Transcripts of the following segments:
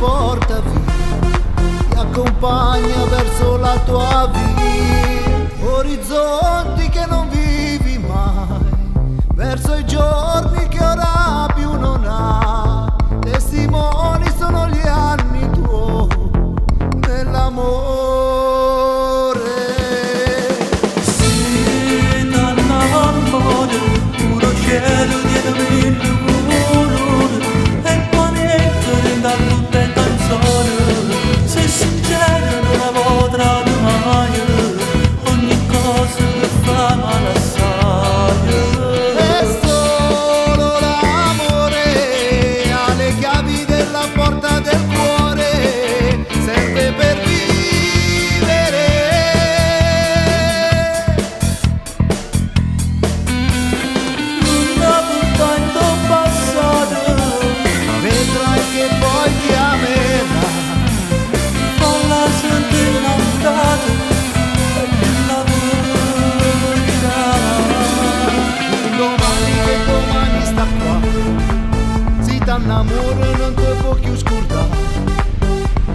porta via, ti accompagna verso la tua via, orizzonti che non vivi mai, verso i giorni che ora più non ha, testimoni sono gli anni tuoi nell'amore. Se dall'amore puro cielo dietro il lumore e buonetto da tutte canzoni, se sincero non la potrà mai, ogni cosa che fa male assai. È solo l'amore ha le chiavi della porta del cuore, serve per vivere. Una volta passato Vedrai che poi ti amerà. falla sempre innamorata e la verità. Un domani che domani sta qua, si t'annamora non ti può più scordare,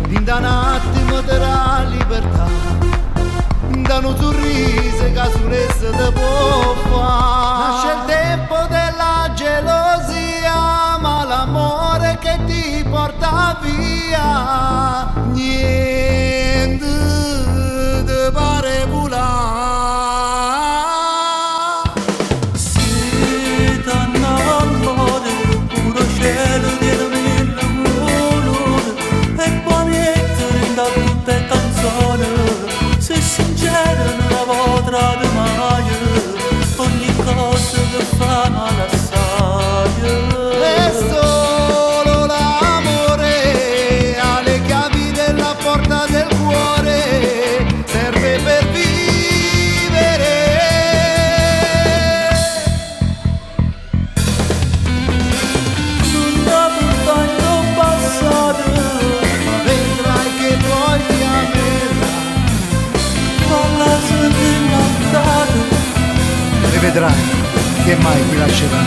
in da un attimo darà libertà, da un sorriso che sorriso ti può fare. Nasce il tempo della gelosia, ma l'amore che ti porta via, niente ti pare volare. Se t'annamora puro cielo dietro il lumore e buonetto da tutte canzoni, se sincero non la potrà mai, ogni cosa che fa male assai. È solo l'amore ha le chiavi della porta del cuore, serve per vivere. Una volta passato Vedrai che poi ti amerà falla sempre innamorata e vedrai che mai ti lascerà.